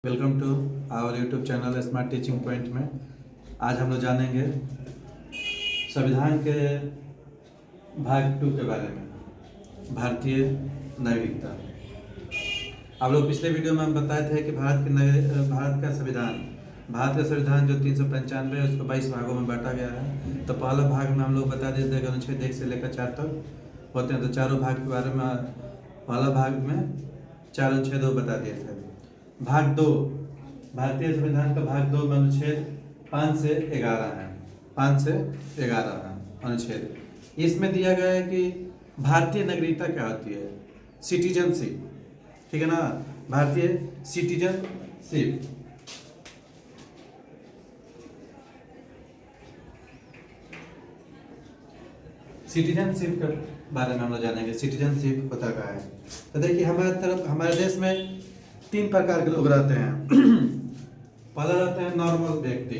Welcome to our YouTube channel smart teaching point में आज हम लोग जानेंगे संविधान के भाग 2 के बारे में, भारतीय नागरिकता। आप लोग पिछले वीडियो में हम बताए थे कि भारत का संविधान जो 395 है उसको 22 भागों में बांटा गया है। तो पहला भाग में हम लोग बता देते हैं कि अनुच्छेद 1 से लेकर 4 तक होते हैं। तो चारों भाग के बारे में पहला भाग में 4 अनुच्छेद बता दिए थे। भाग 2, भारतीय संविधान का भाग 2 में अनुच्छेद 5 से 11 है। 5 से 11 है अनुच्छेद। इसमें दिया गया है कि भारतीय नागरिकता क्या होती है, सिटीजनशिप, ठीक है ना, भारतीय सिटीजनशिप। सिटीजनशिप के बारे में हम लोग जानेंगे। सिटीजनशिप होता क्या है। तो देखिए हमारे देश में 3 प्रकार के लोग रहते हैं। पहला रहते हैं नॉर्मल व्यक्ति।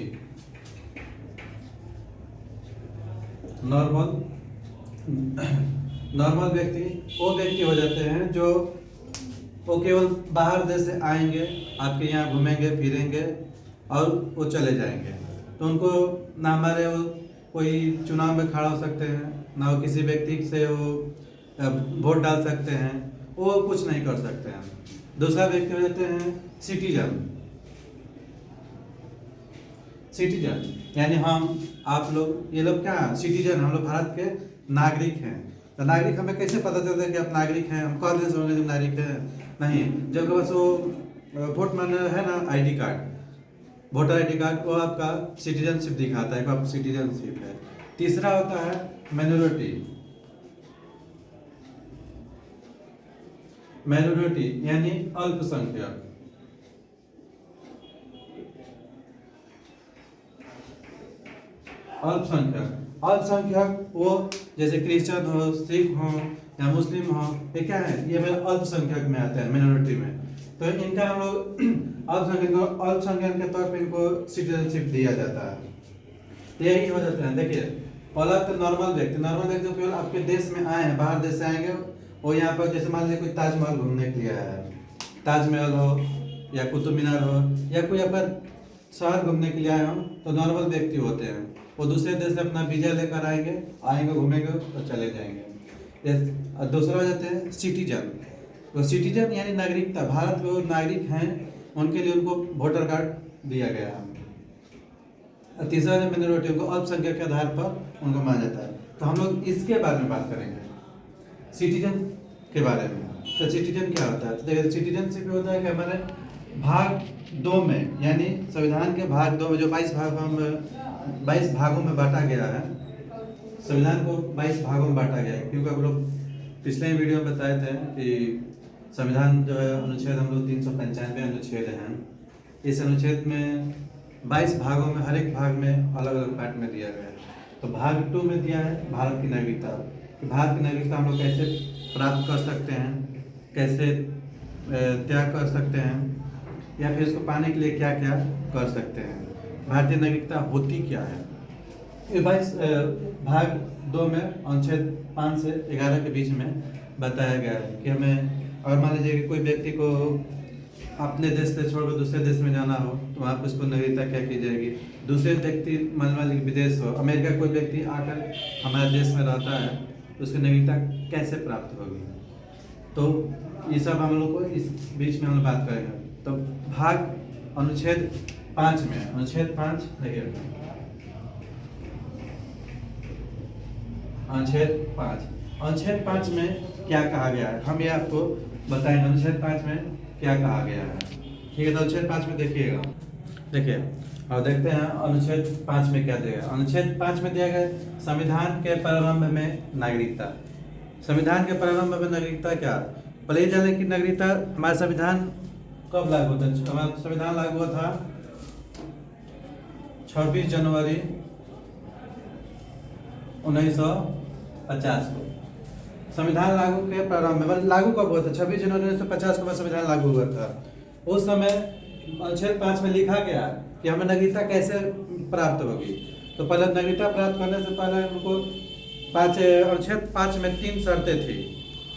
नॉर्मल व्यक्ति वो व्यक्ति हो जाते हैं जो वो केवल बाहर देश से आएंगे, आपके यहाँ घूमेंगे फिरेंगे और वो चले जाएंगे। तो उनको ना हमारे वो कोई चुनाव में खड़ा हो सकते हैं, ना वो किसी व्यक्ति से वो वोट डाल सकते हैं, वो कुछ नहीं कर सकते हैं। दूसरा व्यक्ति हो जाते हैं सिटीजन यानी आप लोग, ये लोग क्या सिटीजन, हम लोग भारत के नागरिक हैं। तो नागरिक हमें कैसे पता चलता है कि आप नागरिक हैं? हम कौन दिन समझे जब नागरिक हैं? नहीं, जब बस वो वोट मांगना है ना, ID card, voter ID card, वो आपका सिटीजनशिप दिखाता है कि आप सिटीजनशिप है। तीसरा होता है माइनॉरिटी यानी अल्पसंख्यक। अल्पसंख्यक वो जैसे क्रिश्चियन हो, सिख हो या मुस्लिम हो, ये क्या है, ये मेरे अल्पसंख्यक में आते हैं, माइनॉरिटी में। तो इनका हम लोग अल्पसंख्यक के तौर पे इनको सिटीजनशिप दिया जाता है। यही हो जाता है। देखिए पहला तो नॉर्मल व्यक्ति जो केवल आपके देश में आए हैं, बाहर देश से आएंगे, वो यहाँ पर जैसे मान लीजिए कोई ताजमहल घूमने के लिए आया है, ताजमहल हो या कुतुब मीनार हो या कोई अपन शहर घूमने के लिए आए हो, तो नॉर्मल व्यक्ति होते हैं। वो दूसरे देश से अपना वीजा लेकर आएंगे घूमेंगे और चले जाएंगे। दूसरा हो जाते हैं सिटीजन। तो सिटीजन यानी नागरिकता, भारत के वो नागरिक हैं, उनके लिए उनको वोटर कार्ड दिया गया है। तीसरा है माइनॉरिटी, उनको अल्पसंख्यक के आधार पर उनको माना जाता है। तो हम लोग इसके बारे में बात करेंगे, सिटीजन के बारे में। तो सिटीजन क्या होता है? तो देखिए सिटीजनशिप होता है कि हमारे भाग 2 में, यानी संविधान के भाग 2 में जो 22 भागों में बांटा गया है, संविधान को 22 भागों में बांटा गया है। क्योंकि हम लोग पिछले वीडियो में बताए थे कि संविधान जो है अनुच्छेद हम लोग 395 अनुच्छेद हैं। इस अनुच्छेद में 22 भागों में, हर एक भाग में अलग अलग पार्ट में दिया गया है। तो भाग 2 में दिया है भारत की नागरिकता। भारत की नागरिकता हम लोग कैसे प्राप्त कर सकते हैं, कैसे त्याग कर सकते हैं, या फिर इसको पाने के लिए क्या क्या कर सकते हैं, भारतीय नागरिकता होती क्या है। ये 22 भाग 2 में अनुच्छेद 5 से 11 के बीच में बताया गया है कि हमें, और मान लीजिए कि कोई व्यक्ति को अपने देश से छोड़कर दूसरे देश में जाना हो, तो वहाँ पर उसको नागरिकता क्या की जाएगी। दूसरे व्यक्ति मान लीजिए विदेश हो, अमेरिका कोई व्यक्ति आकर हमारे देश में रहता है, तो उसकी नागरिकता कैसे प्राप्त होगी। तो ये सब हम लोग को इस बीच में हम लोग बात करेंगे। तो भाग अनुच्छेद 5 में, अनुच्छेद 5 देखिए, अनुच्छेद 5 में क्या कहा गया है, हम ये आपको बताएंगे। अनुच्छेद 5 में क्या कहा गया है, ठीक है। तो अनुच्छेद 5 में देखिएगा, देखिए और देखते हैं अनुच्छेद 5 में क्या दिया गया। अनुच्छेद 5 में दिया गया संविधान के प्रारंभ में नागरिकता। संविधान के प्रारंभ में नागरिकता क्या, पहले ये जाने की नागरिकता, हमारा संविधान कब लागू हुआ था? हमारा संविधान लागू हुआ था 26 जनवरी 1950 को। संविधान लागू के प्रारंभ में, लागू कब हुआ था? 26 जनवरी 1950 को संविधान लागू हुआ था। उस समय अनुच्छेद 5 में लिखा गया कि हमें नागरिकता कैसे प्राप्त होगी। तो पहले नागरिकता प्राप्त करने से पहले उनको अनुच्छेद 5 में 3 शर्तें थी।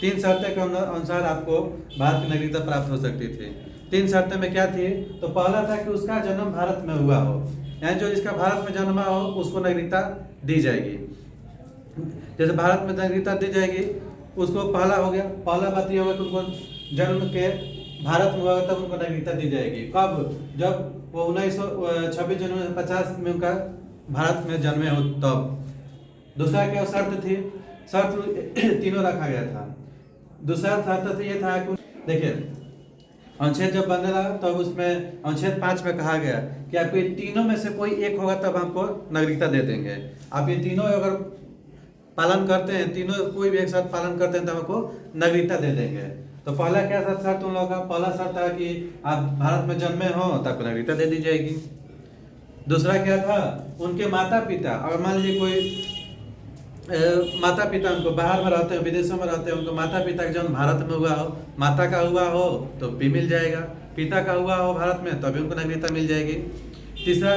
3 शर्तें के अनुसार आपको भारत की नागरिकता प्राप्त हो सकती थी। 3 शर्तें में क्या थी? तो पहला था कि उसका जन्म भारत में हुआ हो, यानी जो जिसका भारत में जन्मा हो उसको नागरिकता दी जाएगी। जैसे भारत में नागरिकता दी जाएगी, उसको पहला हो गया। पहला बात यह होगा कि उनको जन्म के भारत में हुआ तब उनको नागरिकता दी जाएगी। कब? जब वो 26 जनवरी 1950 में उनका भारत में जन्मे हो तब। दूसरा क्या शर्त थी? शर्त तीनों रखा गया था। दूसरा शर्त ये था कि देखिए, अनुच्छेद जब बनने लगा तब उसमें अनुच्छेद 5 में कहा गया कि आपको ये तीनों में से कोई एक होगा तब आपको नागरिकता दे देंगे। आप ये तीनों अगर पालन करते हैं, तीनों कोई भी एक साथ पालन करते हैं तो आपको नागरिकता दे देंगे। तो पहला क्या था शर्त उन लोगों का? पहला शर्त था कि आप भारत में जन्मे हो तो आपको नागरिकता दे दी जाएगी। दूसरा क्या था? उनके माता पिता, अगर मान लीजिए कोई माता पिता उनको बाहर में रहते हैं, विदेशों में रहते हैं, उनको माता पिता का जन्म भारत में हुआ हो, माता का हुआ हो तो भी मिल जाएगा, पिता का हुआ हो भारत में तभी उनको नागरिकता मिल जाएगी। तीसरा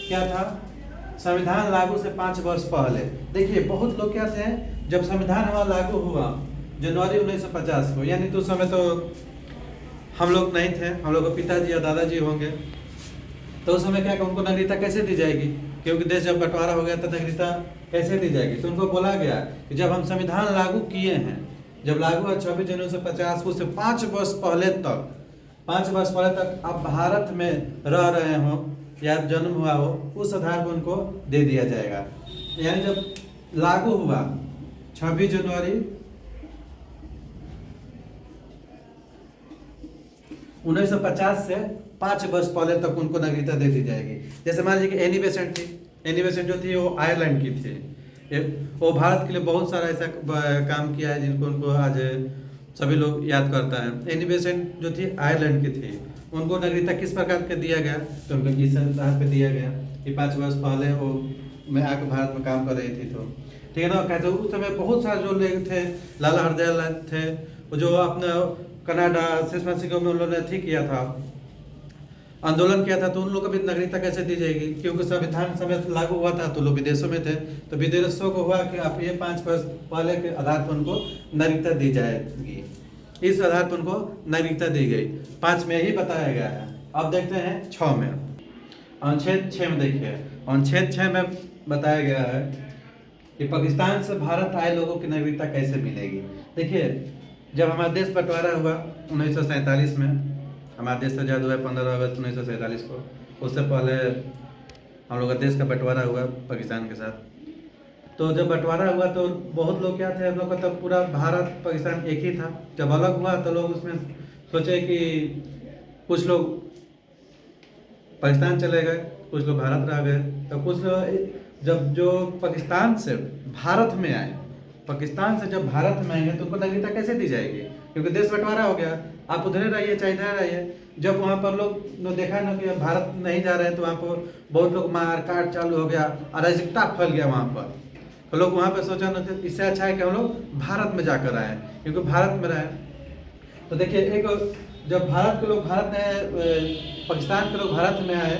क्या था? संविधान लागू से 5 वर्ष पहले। देखिए बहुत लोग क्या थे, जब संविधान हमारा लागू हुआ जनवरी 1950 को, यानी तो उस समय तो हम लोग नहीं थे, हम लोग के पिताजी या दादाजी होंगे, तो उस समय क्या उनको नागरिकता कैसे दी जाएगी? क्योंकि देश जब बंटवारा हो गया तो नागरिकता कैसे दी जाएगी? तो उनको बोला गया कि जब हम संविधान लागू किए हैं, जब लागू हुआ 26 जनवरी 1950 को, उससे 5 वर्ष पहले तक, 5 वर्ष पहले तक आप भारत में रह रहे हो या जन्म हुआ हो, उस आधार पर उनको दे दिया जाएगा। यानी जब लागू हुआ 26 जनवरी 1950 से 5 वर्ष पहले तक उनको नागरिकता दे दी जाएगी। जैसे मान लीजिए कि एनी बेसेंट थी। एनी बेसेंट जो थी वो आयरलैंड की थी। वो भारत के लिए बहुत सारा ऐसा काम किया है जिनको उनको आज सभी लोग याद करता है। एनी बेसेंट जो थी आयरलैंड की थी, उनको नागरिकता किस प्रकार के दिया गया? तो उनको इस आधार पे दिया गया कि 5 वर्ष पहले वो मैं आकर भारत में काम कर रही थी। तो ठीक है ना, कहते उस समय बहुत सारे जो लोग थे, लाला हरदयाल थे, जो अपने कनाडा सिस्मा सिंह में उन लोगों ने ठीक किया था, आंदोलन किया था, तो उन लोगों को भी नागरिकता कैसे दी जाएगी? क्योंकि संविधान समय लागू हुआ था तो लोग विदेशों में थे, तो विदेशों को हुआ कि आप ये 5 वर्ष पहले के आधार पर उनको नागरिकता दी जाएगी। इस आधार पर उनको नागरिकता दी गई। 5 में ही बताया गया है। अब देखते हैं 6 में, अनुच्छेद 6 में। देखिए अनुच्छेद 6 में बताया गया है कि पाकिस्तान से भारत आए लोगों की नागरिकता कैसे मिलेगी। देखिए जब हमारा देश बंटवारा हुआ 1947 में, हमारा देश आज़ाद हुआ 15 अगस्त 1947 को, उससे पहले हम लोग का देश का बंटवारा हुआ पाकिस्तान के साथ। तो जब बंटवारा हुआ तो बहुत लोग क्या थे, हम लोग का तब पूरा भारत पाकिस्तान एक ही था। जब अलग हुआ तो लोग उसमें सोचे कि कुछ लोग पाकिस्तान चले गए, कुछ लोग भारत रह गए। तो कुछ लोग जब जो पाकिस्तान से भारत में आए, पाकिस्तान से जब भारत में आएंगे तो उनको नागरिकता कैसे दी जाएगी? क्योंकि देश बंटवारा हो गया, आप उधर रहिए चाहे इधर रहिए। जब वहाँ पर लोग देखा ना कि भारत नहीं जा रहे हैं, तो वहाँ पर बहुत लोग मार काट चालू हो गया, अराजकता फैल गया वहाँ पर। तो लोग वहाँ पर सोचा ना कि इससे अच्छा है कि हम लोग भारत में जाकर आए, क्योंकि भारत में रहे। तो देखिए एक जब भारत के लोग भारत में, पाकिस्तान के लोग भारत में आए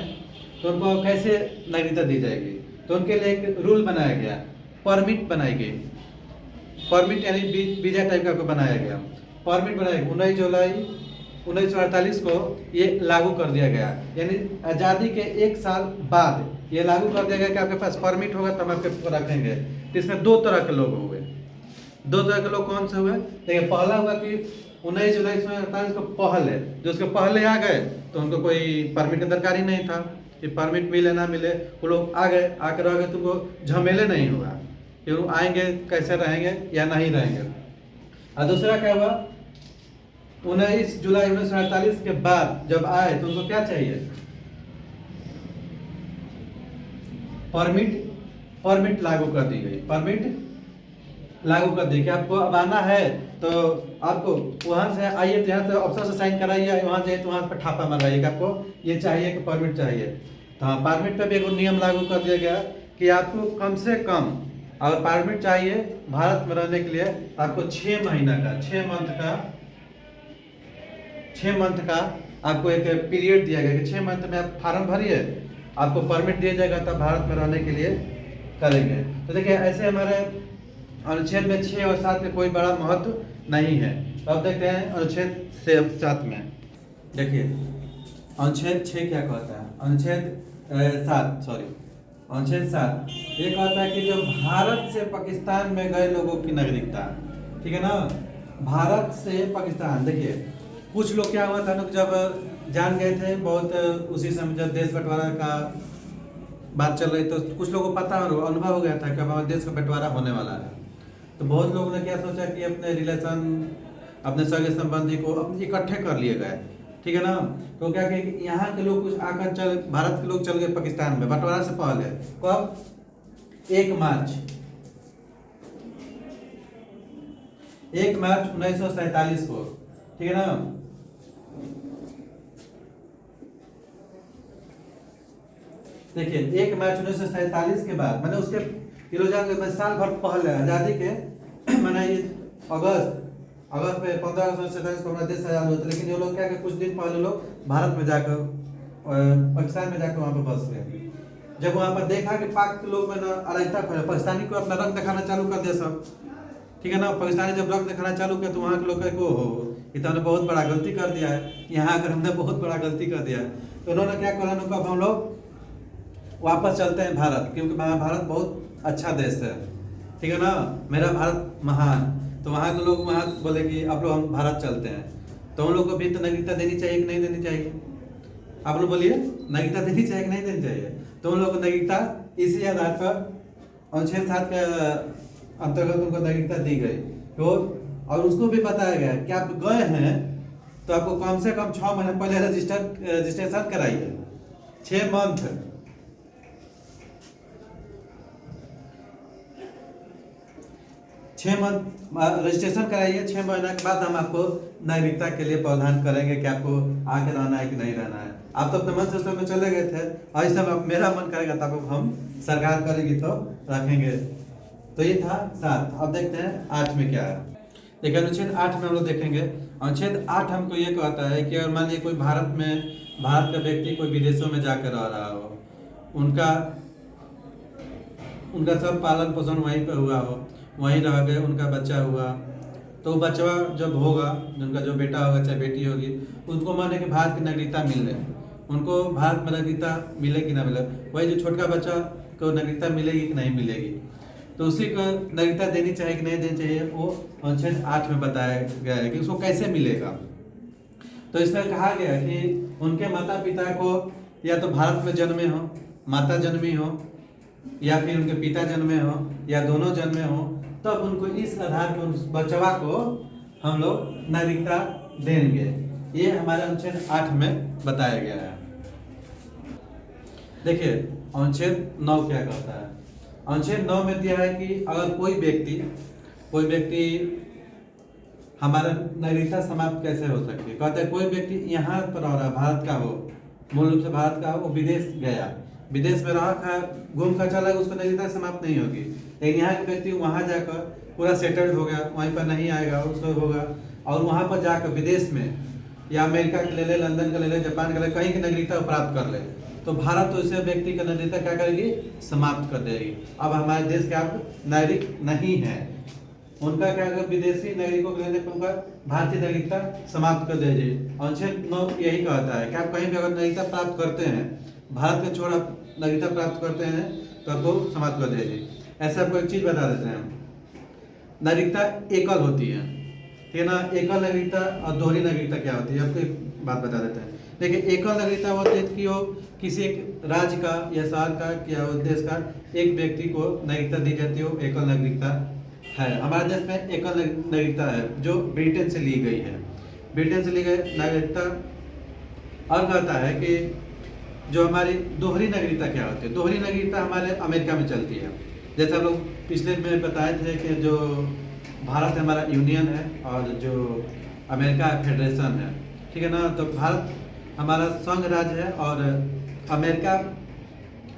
तो उनको कैसे नागरिकता दी जाएगी? तो उनके लिए एक रूल बनाया गया, परमिट बनाई गई। परमिट यानी वीजा टाइप का बनाया गया, परमिट बनाया गया। 19 जुलाई 1948 को ये लागू कर दिया गया, यानी आज़ादी के 1 साल बाद ये लागू कर दिया गया कि आपके पास परमिट होगा तो हम आपके रखेंगे। तो इसमें 2 तरह के लोग हुए। 2 तरह के लोग कौन से हुए? देखिए पहला हुआ कि 19 जुलाई 1948 को पहले, जो उसके पहले आ गए तो उनको कोई परमिट की दरकार ही नहीं था कि परमिट मिले ना मिले, वो लोग आ गए, आकर रह गए, तो उनको झमेले नहीं हुआ कि वो आएंगे कैसे रहेंगे या नहीं रहेंगे। और दूसरा क्या हुआ, 19 जुलाई 1948 के बाद जब आए तो उनको क्या चाहिए? परमिट लागू कर दी गई। परमिट लागू कर दी कि आपको अब आना है तो आपको वहां से आइए, तो यहाँ से अफसर से साइन कराइए, वहां जाइए तो वहां पर ठापा मरवाइए कि आपको ये चाहिए कि परमिट चाहिए। तो हाँ, परमिट पे भी एक नियम लागू कर दिया गया कि आपको कम से कम अगर परमिट चाहिए भारत में रहने के लिए, आपको 6 महीना का 6 मंथ का आपको एक पीरियड दिया गया कि 6 मंथ में आप फार्म भरिए, आपको परमिट दिया जाएगा, तब भारत में रहने के लिए करेंगे। तो देखिए ऐसे हमारे अनुच्छेद में 6 और 7 में कोई बड़ा महत्व नहीं है। तो अब देखते हैं अनुच्छेद 7 में। देखिए अनुच्छेद 6 क्या कहता है, अनुच्छेद 7, सॉरी, अनुच्छेद 7 ये कहता है कि जो भारत से पाकिस्तान में गए लोगों की नागरिकता, ठीक है ना, भारत से पाकिस्तान। देखिए कुछ लोग क्या हुआ था ना, जब जान गए थे बहुत, उसी समय जब देश बंटवारा का बात चल रही, तो कुछ लोगों को पता और अनुभव हो गया था कि अब हमारे देश का बंटवारा होने वाला है। तो बहुत लोगों ने क्या सोचा कि अपने रिलेशन, अपने सगे संबंधी को इकट्ठे कर लिए गए, ठीक है ना। तो क्या कि यहाँ के लोग कुछ आकर भारत के लोग चल गए पाकिस्तान में बंटवारा से पहले। कब? 1 मार्च 1947 को, ठीक है ना। देखिए 1 मार्च 1947 के बाद, मैंने उसके साल भर पहले आज़ादी के मैंने ये अगस्त पे 15 अगस्त 1947 को हमारा देश आज़ाद हुआ था। लेकिन ये लोग क्या कि कुछ दिन पहले लोग भारत में जाकर पाकिस्तान में जाकर वहाँ पर बस गए। जब वहाँ पर देखा कि पाक के लोग में ना अराजकता फैला, पाकिस्तानी को अपना रंग दिखाना चालू कर दिया सब, ठीक है ना। पाकिस्तानी जब रंग दिखाना चालू किया तो वहाँ के लोग को ये तो हमने बहुत बड़ा गलती कर दिया है, यहाँ आकर हमने बहुत बड़ा गलती कर दिया है। तो उन्होंने क्या करा, अब हम लोग वापस चलते हैं भारत, क्योंकि भारत बहुत अच्छा देश है, ठीक है ना, मेरा भारत महान। तो वहाँ के लोग वहाँ बोले कि आप लोग हम भारत चलते हैं। तो उन लोग को भी तो नागरिकता देनी चाहिए कि नहीं देनी चाहिए? आप लोग बोलिए, नागरिकता देनी चाहिए कि नहीं देनी चाहिए? तो उन लोग को नागरिकता इसी आधार पर अनुच्छेद 7 के अंतर्गत उनको नागरिकता दी गई। तो और उसको भी बताया गया कि आप गए हैं तो आपको कम से कम 6 महीने पहले रजिस्ट्रेशन कराइए, 6 मंथ। रजिस्ट्रेशन कराइए, 6 महीने के बाद हम आपको नागरिकता के लिए प्रावधान करेंगे कि आपको आके रहना है कि नहीं रहना है। आप तो अपने मन से में चले गए थे, आज तक मेरा मन करेगा तब हम सरकार करेगी तो रखेंगे। तो ये था 7। अब देखते हैं 8 में क्या है। देखिए अनुच्छेद 8 में हम लोग देखेंगे। अनुच्छेद 8 हमको ये कहता है कि अगर मान लीजिए कोई भारत का व्यक्ति कोई विदेशों में जाकर रह रहा हो, उनका सब पालन पोषण वहीं पर हुआ हो, वहीं रह गए, उनका बच्चा हुआ, तो बच्चा जब होगा, उनका जो बेटा होगा चाहे बेटी होगी, उनको माने कि भारत की नागरिकता मिल रही, उनको भारत में नागरिकता मिले कि ना मिले। वही जो छोटका बच्चा को नागरिकता मिलेगी कि नहीं मिलेगी, तो उसी को नागरिकता देनी चाहिए कि नहीं देनी चाहिए, वो अनुच्छेद 8 में बताया गया है कि उसको कैसे मिलेगा। तो इसमें कहा गया है कि उनके माता पिता को या तो भारत में जन्मे हो, माता जन्मी हो, या फिर उनके पिता जन्मे हो, या दोनों जन्मे हो, तब उनको इस आधार पर उस बचवा को हम लोग नागरिकता देंगे। ये हमारे अनुच्छेद 8 में बताया गया है। देखिए अनुच्छेद 9 क्या कहता है। अनुच्छेद 9 में दिया है कि अगर कोई व्यक्ति हमारा नागरिकता समाप्त कैसे हो सकती है। कहता है कोई व्यक्ति यहाँ पर रह रहा, भारत का हो, मूल रूप से भारत का हो, वो विदेश गया, विदेश में रहा खा घूम कर चला, उसको नागरिकता समाप्त नहीं होगी। लेकिन यहाँ के व्यक्ति वहाँ जाकर पूरा सेटल्ड हो गया, वहीं पर नहीं आएगा, उसको होगा, और वहाँ पर जाकर विदेश में या अमेरिका के ले ले, लंदन का ले ले, जापान का ले, कहीं की नागरिकता प्राप्त कर ले, तो भारत तो इसे व्यक्ति का नागरिकता क्या करेगी, समाप्त कर देगी। अब हमारे देश के आप नागरिक नहीं है, उनका क्या अगर विदेशी नागरिकों को लेने पर उनका भारतीय नागरिकता समाप्त कर दीजिए। अनुच्छेद 9 यही कहता है कि आप कहीं भी अगर नागरिकता प्राप्त करते हैं, भारत के छोड़ा नागरिकता प्राप्त करते हैं, तो आपको समाप्त कर दीजिए। ऐसे आपको एक चीज बता देते हैं, नागरिकता एकल होती है, ठीक है ना। एकल नागरिकता और दोहरी नागरिकता क्या होती है, आपको एक बात बता देते हैं। देखिए एकल नागरिकता होती है कि वो किसी एक राज्य का या शहर का या देश का एक व्यक्ति को नागरिकता दी जाती है, वो एकल नागरिकता है। हमारे देश में एकल नागरिकता है जो ब्रिटेन से ली गई है, ब्रिटेन से ली गई नागरिकता। और कहता है कि जो हमारी दोहरी नागरिकता क्या होती है, दोहरी नागरिकता हमारे अमेरिका में चलती है। जैसे हम लोग पिछले में बताए थे कि जो भारत हमारा यूनियन है और जो अमेरिका फेडरेशन है, ठीक है ना। तो भारत हमारा संघ राज्य है और अमेरिका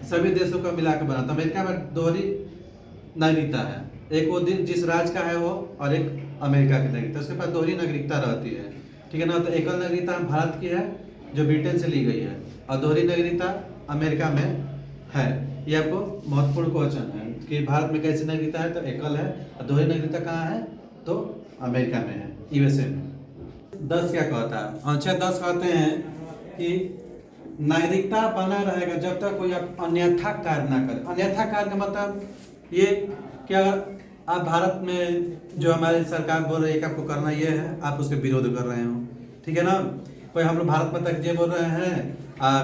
सभी देशों का मिलाकर बना। तो अमेरिका में दोहरी नागरिकता है, एक वो जिस राज्य का है वो, और एक अमेरिका की नागरिकता, उसके पास दोहरी नागरिकता रहती है, ठीक है ना। तो एकल नागरिकता भारत की है जो ब्रिटेन से ली गई है, और दोहरी नागरिकता अमेरिका में है। ये आपको महत्वपूर्ण क्वेश्चन है कि भारत में कैसी नागरिकता है, तो एकल है, और दोहरी नागरिकता कहाँ है, तो अमेरिका में है, यूएसए में। 10 क्या कहता है? अनुच्छेद 10 कहते हैं कि नागरिकता बना रहेगा जब तक कोई आप अन्यथा कार्य ना करे। अन्यथा कार्य का मतलब ये कि अगर आप भारत में जो हमारी सरकार बोल रही है कि आपको करना ये है, आप उसके विरोध कर रहे हो, ठीक है ना। कोई हम लोग भारत माता की जय बोल रहे हैं,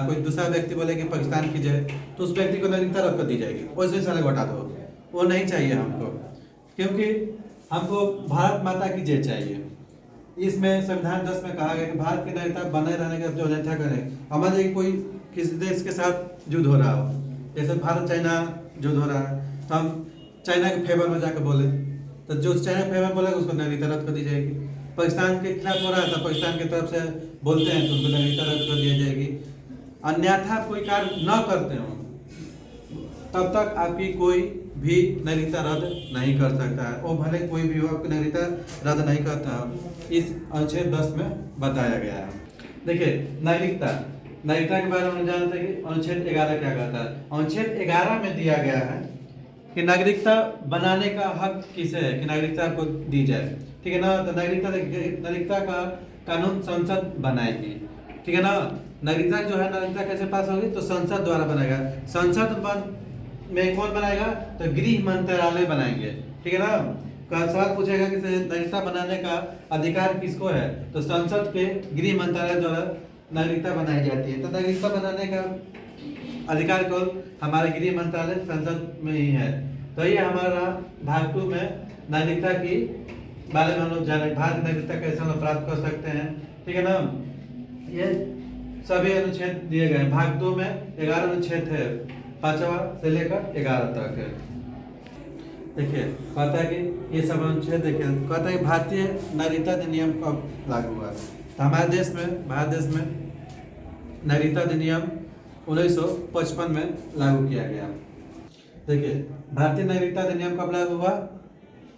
कोई दूसरा व्यक्ति बोले कि पाकिस्तान की जय, तो उस व्यक्ति को नागरिकता रद्द कर दी जाएगी, वैसे साले को हटा दो। वो नहीं चाहिए हमको, क्योंकि हमको भारत माता की जय चाहिए। इसमें संविधान 10 में कहा गया कि भारत की नागरिकता बने रहने का जो अन्यथा करें। हमारे कोई किसी देश के साथ युद्ध हो रहा हो, जैसे भारत चाइना युद्ध हो रहा है, तो हम चाइना के फेवर में जाकर बोले, तो जो चाइना के फेवर में बोलेगा उसको नागरिकता रद्द कर दी जाएगी। पाकिस्तान के खिलाफ हो रहा है तो पाकिस्तान की तरफ से बोलते हैं तो उनको नागरिकता रद्द कर दी जाएगी। अन्यथा कोई कार्य न करते हो तब तक आपकी कोई भी नागरिकता रद्द नहीं कर सकता है, वो भले कोई भी हो, आपकी नागरिकता रद्द नहीं करता है। इस अनुच्छेद 10 में बताया गया है। देखिए नागरिकता के बारे में जानते हैं कि अनुच्छेद 11 क्या कहता है। अनुच्छेद 11 में दिया गया है कि नागरिकता बनाने का हक किसे है, कि नागरिकता आपको दी जाए, ठीक है ना। तो नागरिकता का कानून संसद बनाएगी, ठीक है ना। नागरिकता जो है, नागरिकता कैसे पास होगी, तो संसद द्वारा बनाएगा। संसद में कौन बनाएगा, तो गृह मंत्रालय बनाएंगे, ठीक है ना। का सवाल पूछेगा कि नागरिकता बनाने का अधिकार किसको है, तो संसद के गृह मंत्रालय द्वारा नागरिकता बनाई जाती है। तो नागरिकता बनाने का अधिकार केवल हमारे गृह मंत्रालय संसद में ही है। तो ये हमारा भाग 2 में नागरिकता की बारे में हम लोग जाने, भारत नागरिकता कैसे हम लोग प्राप्त कर सकते हैं, ठीक है ना। ये सभी अनुच्छेद दिए गए हैं। भाग 2 में 11 अनुच्छेद है, 5वां से लेकर 11 तक है। देखिए कहता है कि ये सब अनुच्छेद देखिए, कहता है कि भारतीय नागरिकता अधिनियम कब लागू हुआ। तो हमारे देश में, भारत देश में नागरिकता अधिनियम 1955 में लागू किया गया। देखिए भारतीय नागरिकता अधिनियम कब लागू हुआ,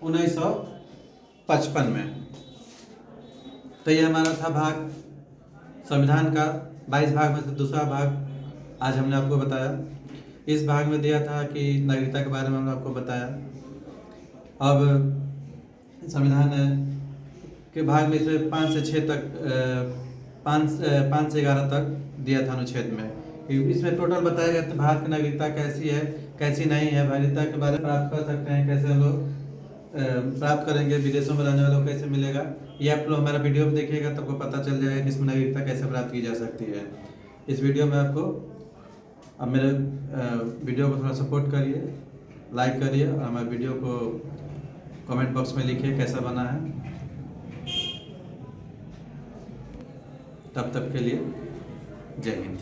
1955 में। तो ये हमारा था भाग संविधान का 22 भाग में से दूसरा भाग आज हमने आपको बताया। इस भाग में दिया था कि नागरिकता के बारे में हमने आपको बताया। अब संविधान के भाग में से 5 से 6 तक 5 से 11 तक दिया था अनुच्छेद में। इसमें टोटल बताया गया था भारत की नागरिकता कैसी है, कैसी नहीं है, नागरिकता के बारे में प्राप्त कर सकते हैं, कैसे हम लोग प्राप्त करेंगे, विदेशों में रहने वालों को कैसे मिलेगा। ये आप लोग हमारा वीडियो में देखिएगा तो आपको पता चल जाएगा कि इसमें नागरिकता कैसे प्राप्त की जा सकती है। इस वीडियो में आपको, अब मेरे वीडियो को थोड़ा सपोर्ट करिए, लाइक करिए और हमारे वीडियो को कमेंट बॉक्स में लिखिए कैसा बना है। तब तक के लिए जय हिंद।